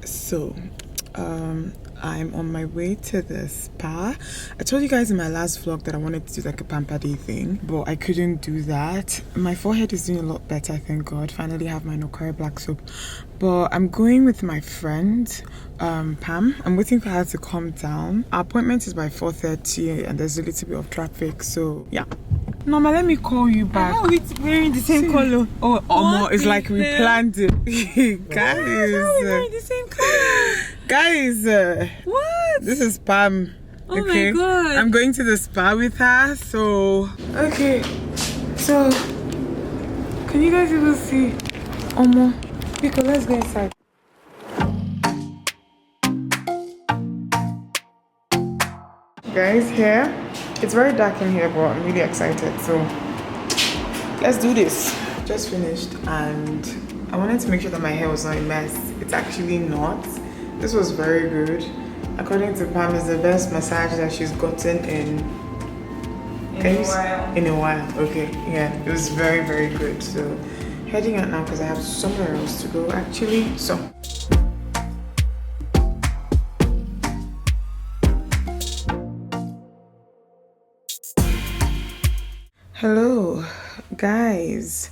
So I'm on my way to the spa. I told you guys in my last vlog that I wanted to do like a pamper day thing, but I couldn't do that. My forehead is doing a lot better, thank God. Finally have my enquiries black soap. But I'm going with my friend Pam. I'm waiting for her to come down. Our appointment is by 4:30 and there's a little bit of traffic, so yeah. Norma, let me call you back. How are we wearing the same color? Oh, Omo, it's like we planned it. Guys. How are we wearing the same color? Guys, What? this is Pam. Oh my God. I'm going to the spa with her, so... Okay, so... Can you guys even see? Omo, Pico, let's go inside. Guys, here, it's very dark in here, but I'm really excited, so... Let's do this. Just finished, and I wanted to make sure that my hair was not a mess. It's actually not. This was very good. According to Pam, it's the best massage that she's gotten in a while. In a while, okay. Yeah, it was very, very good. So, heading out now because I have somewhere else to go actually. So. Hello, guys.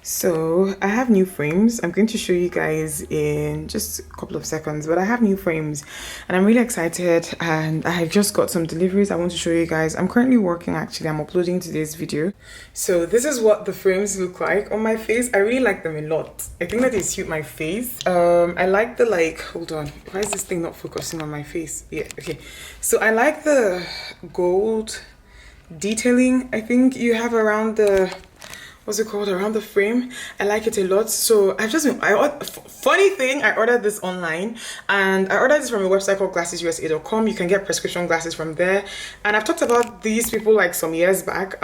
So I have new frames. I'm going to show you guys in just a couple of seconds, but I have new frames and I'm really excited, and I have just got some deliveries I want to show you guys. I'm currently working, actually I'm uploading today's video. So this is what the frames look like on my face. I really like them a lot. I think that they suit my face. I like the, like, hold on, why is this thing not focusing on my face? Yeah, okay. So I like the gold detailing I think you have around the, what's it called, around the frame. I like it a lot. So I've just been, funny thing, I ordered this online, and I ordered this from a website called glassesusa.com. You can get prescription glasses from there, and I've talked about these people like some years back.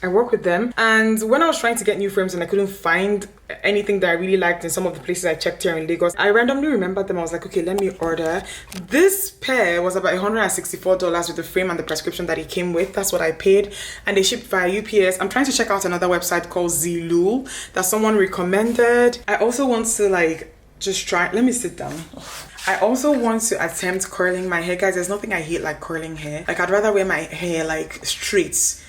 I work with them, and when I was trying to get new frames and I couldn't find anything that I really liked in some of the places I checked here in Lagos, I randomly remembered them. I was like, okay, let me order. This pair was about $164 with the frame and the prescription that it came with. That's what I paid, and they shipped via UPS. I'm trying to check out another website called Zilul that someone recommended. I also want to like just try, let me sit down. I also want to attempt curling my hair. Guys, there's nothing I hate like curling hair. Like, I'd rather wear my hair like straight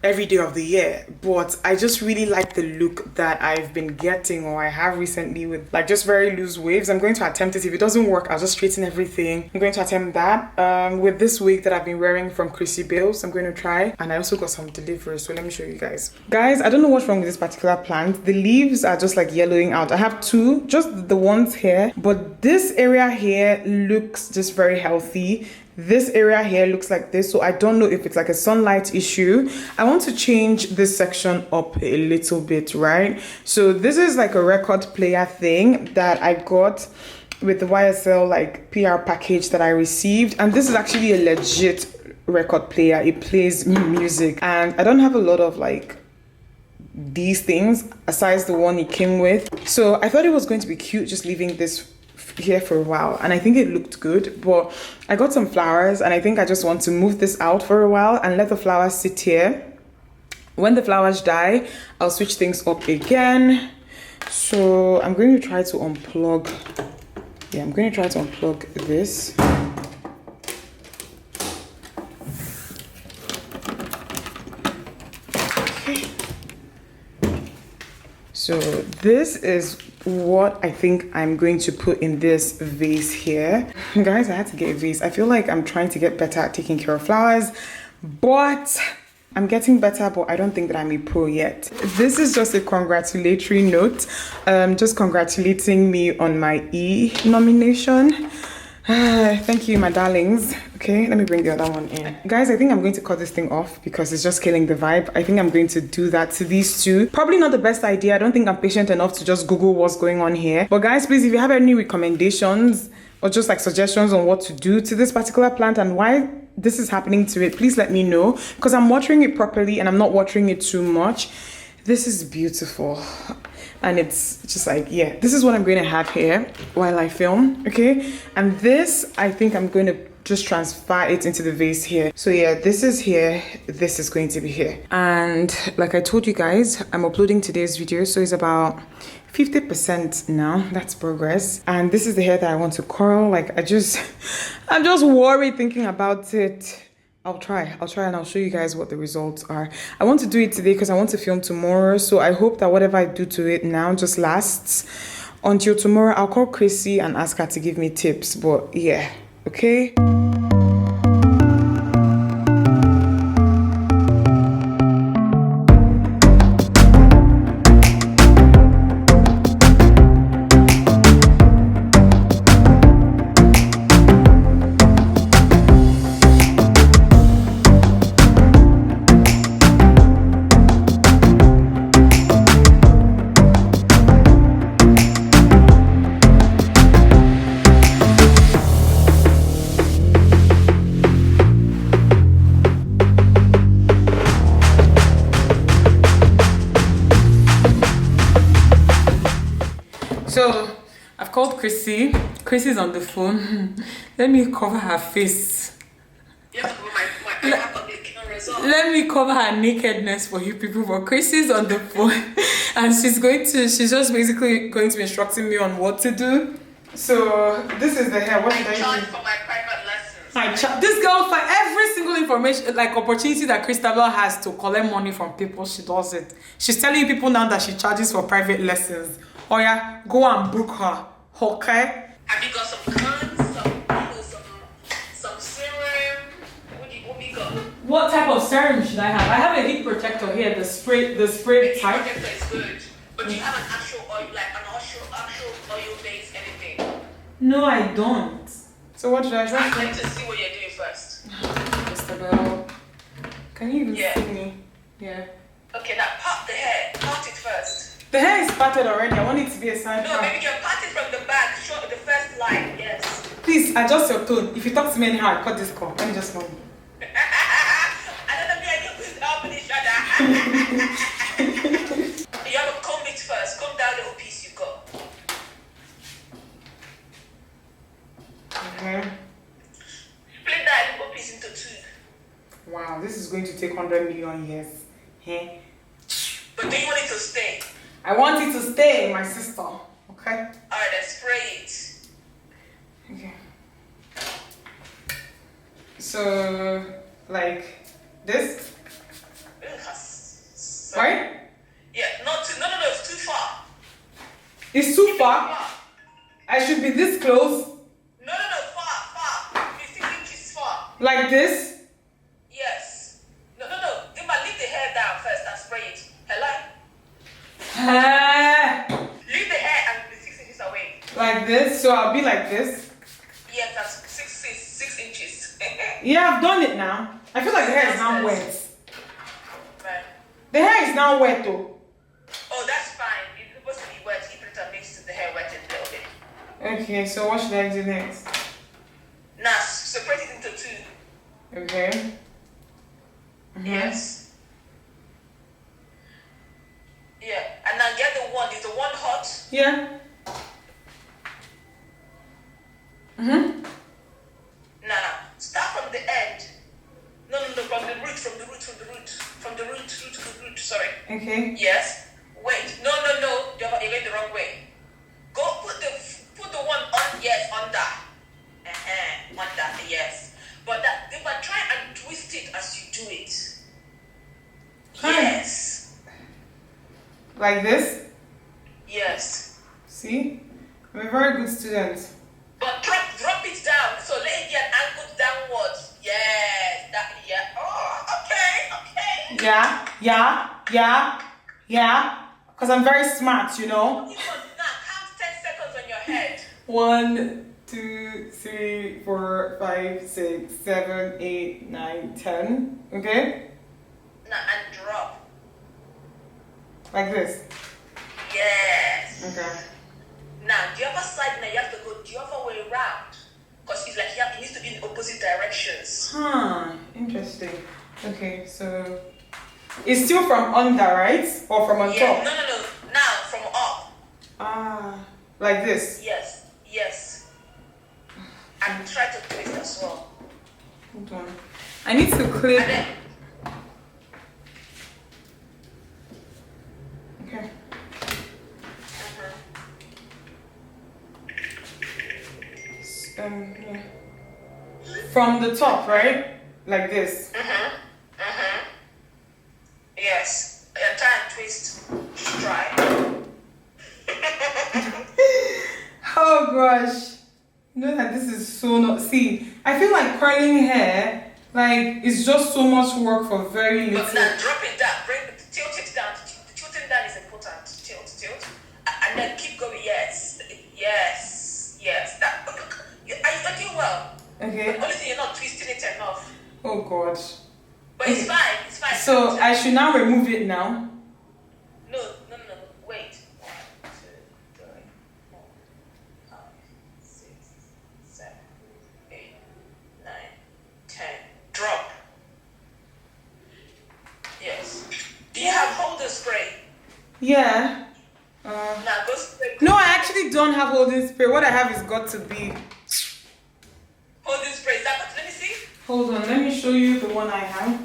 every day of the year, but I just really like the look that I've been getting, or I have recently, with like just very loose waves. I'm going to attempt it. If it doesn't work, I'll just straighten everything. I'm going to attempt that with this wig that I've been wearing from Chrissy Bales. I'm going to try, and I also got some deliveries, so let me show you guys. Guys, I don't know what's wrong with this particular plant. The leaves are just like yellowing out. I have two, just the ones here, but this area here looks just very healthy. This area here looks like this, so I don't know if it's like a sunlight issue. I want to change this section up a little bit, right? So this is like a record player thing that I got with the YSL like PR package that I received, and this is actually a legit record player. It plays music, and I don't have a lot of like these things aside the one it came with, so I thought it was going to be cute just leaving this here for a while, and I think it looked good. But I got some flowers, and I think I just want to move this out for a while and let the flowers sit here. When the flowers die, I'll switch things up again. So I'm going to try to unplug, yeah, I'm going to try to unplug this. Okay, so this is what I think I'm going to put in this vase here. Guys, I had to get a vase. I feel like I'm trying to get better at taking care of flowers, but I'm getting better, but I don't think that I'm a pro yet. This is just a congratulatory note, just congratulating me on my E nomination. Thank you, my darlings. Okay, let me bring the other one in. Guys, I think I'm going to cut this thing off because it's just killing the vibe. I think I'm going to do that to these two. Probably not the best idea. I don't think I'm patient enough to just Google what's going on here. But guys, please, if you have any recommendations or just like suggestions on what to do to this particular plant and why this is happening to it, please let me know, because I'm watering it properly and I'm not watering it too much. This is beautiful, and it's just like, yeah, this is what I'm going to have here while I film, okay? And this, I think I'm going to just transfer it into the vase here. So yeah, this is here, this is going to be here. And like I told you guys, I'm uploading today's video, so it's about 50% now. That's progress. And this is the hair that I want to curl. Like I'm just worried thinking about it. I'll try and I'll show you guys what the results are. I want to do it today because I want to film tomorrow. So I hope that whatever I do to it now just lasts until tomorrow. I'll call Chrissy and ask her to give me tips. But yeah, okay. So I've called Chrissy. Chrissy's on the phone. Let me cover her face. Let me cover her nakedness for you people. But Chrissy's on the phone and she's just basically going to be instructing me on what to do. So this is the hair. What did I charge do? for my private lessons. This girl, for every single information, like opportunity that Christabel has to collect money from people, she does it. She's telling people now that she charges for private lessons. Oh yeah, go and book her. Okay? Have you got some cons, some serum? What we got? What type of serum should I have? I have a heat protector here, the spray The type. protector is good, but do you have an actual oil, like an actual oil base, anything? No, I don't. So what should I I'd try? like to see what you're doing first. Christabel, can you even Yeah. see me? Yeah. Okay, now part the hair. Part it first. The hair is parted already. I want it to be a side No, part. maybe you can part it from the back. Show the first line. Yes. Please adjust your tone. If you talk to me anyhow, I cut this call. Let me just know. I don't know if I can help each other. You have to comb it first. Comb down the whole piece you got. Okay. Split that little piece into two. Wow, this is going to take 100 million years. Hey. But do you want it to stay? I want it to stay, my sister. Okay? Alright, then spray it. Okay. So, like this? Right? Yeah, not too. No, it's too far. It's too far. I should be this close. No, far. 15 inches far. Like this. Yes. No. Dimma, leave the hair down first and spray it. Hello? Leave the hair and be 6 inches away. Like this. So I'll be like this. Yes, that's 6 inches. Yeah, I've done it now. I feel like the hair is now wet. Right. The hair is now wet though. Oh, that's fine. It's supposed to be wet. Keep it and mix the hair wet a little bit. Okay, so what should I do next? Now, separate it into two. Okay. Yes. Yeah, and now get the one. Is the one hot? Yeah. Now, start from the end. No, from the root, sorry. Okay. Yes. Wait, no, you're going the wrong way. Go put the one on, yes, under. Under, yes. But if I try and twist it as you do it. Yes. Like this? Yes. See? I'm a very good student. But drop it down. So let it get angled downwards. Yes. Oh, okay. Yeah. Because I'm very smart, you know? Now count 10 seconds on your head. 1, 2, 3, 4, 5, 6, 7, 8, 9, 10. Okay? Now and drop. Like this. Yes. Okay. Now the other side now you have to go the other way around. Because it's like it needs to be in opposite directions. Interesting. Okay, so it's still from under, right? Or from on top? No. Now from up. Like this? Yes. And try to twist as well. Hold on. I need to clip. And then, okay. From the top, right? Like this. Yes. And try and twist. Try. Oh gosh. You know that this is so not. See, I feel like curling hair, like, it's just so much work for very little. But now drop it down. Tilt it down. The tilting down is important. Tilt. And then keep going. Yes. That. You're doing well. Okay. But only thing you're not twisting it enough. Oh god. But it's fine. So I should now remove it now. No. Wait. 1, 2, 3, 4, 5, 6, 7, 8, 9, 10. Drop. Yes. Do you have holder spray? Yeah. Now go spray. No, I actually don't have holding spray. What I have is got to be. Holding spray. Is that what? Let me see. Hold on, let me show you the one I have.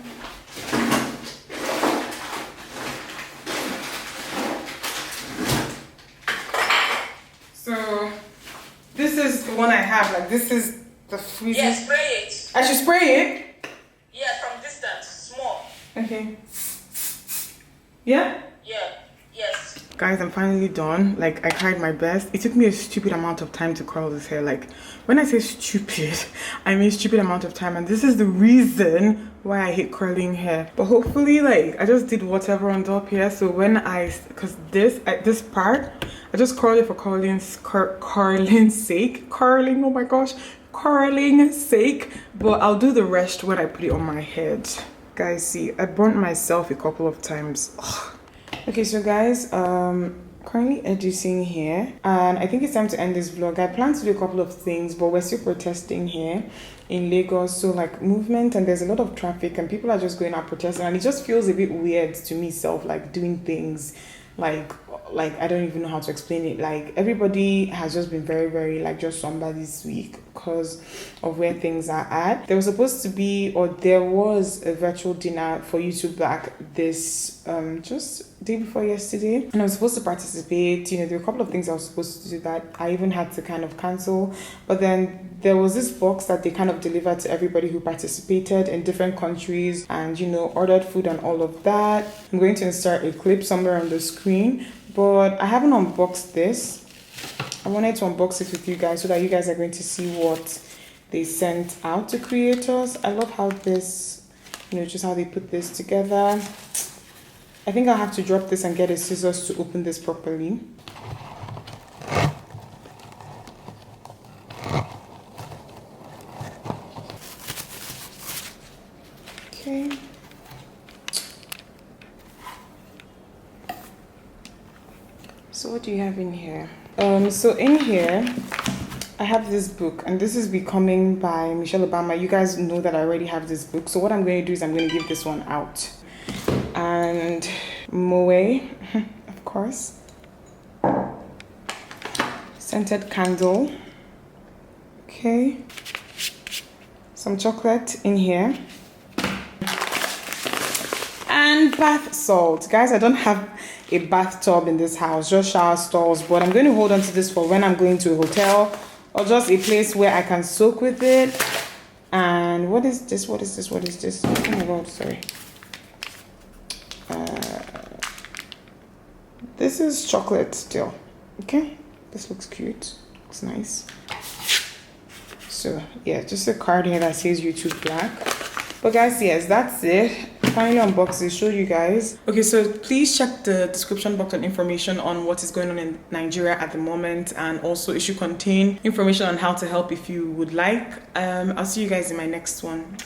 So this is the one I have. Like, this is the freezing. Yeah, spray it. I should spray it? Yeah, from distance. Small. Okay. Yeah? Yeah. Yes. Guys, I'm finally done. Like, I tried my best. It took me a stupid amount of time to curl this hair. Like, when I say stupid, I mean stupid amount of time. And this is the reason why I hate curling hair. But hopefully, like, I just did whatever on top here. So when because this part, I just curled it for curling's sake. Curling, oh my gosh. Curling sake. But I'll do the rest when I put it on my head. Guys, see, I burnt myself a couple of times. Ugh. Okay, so guys, currently editing here, and I think it's time to end this vlog. I plan to do a couple of things, but we're still protesting here in Lagos, so like movement, and there's a lot of traffic and people are just going out protesting, and it just feels a bit weird to me like doing things like I don't even know how to explain it. Like, everybody has just been very, very like just somber this week because of where things are at. There was supposed to be, or there was a virtual dinner for YouTube back this just day before yesterday, and I was supposed to participate. You know, there were a couple of things I was supposed to do that I even had to kind of cancel, but then there was this box that they kind of delivered to everybody who participated in different countries and, you know, ordered food and all of that. I'm going to insert a clip somewhere on the screen, but I haven't unboxed this. I wanted to unbox it with you guys so that you guys are going to see what they sent out to creators. I love how this, you know, just how they put this together. I think I'll have to drop this and get a scissors to open this properly. Okay. So what do you have in here? So in here, I have this book, and this is Becoming by Michelle Obama. You guys know that I already have this book. So what I'm going to do is I'm going to give this one out. And Umeh, of course. Scented candle. Okay. Some chocolate in here. And bath salt. Guys, I don't have a bathtub in this house, just shower stalls, but I'm going to hold on to this for when I'm going to a hotel or just a place where I can soak with it. And what is this? Oh my god, sorry. This is chocolate still. Okay, this looks cute, looks nice. So yeah, just a card here that says YouTube Black. But guys, yes, that's it. Finally unboxed it, showed you guys. Okay, so please check the description box on information on what is going on in Nigeria at the moment, and also it should contain information on how to help if you would like. I'll see you guys in my next one.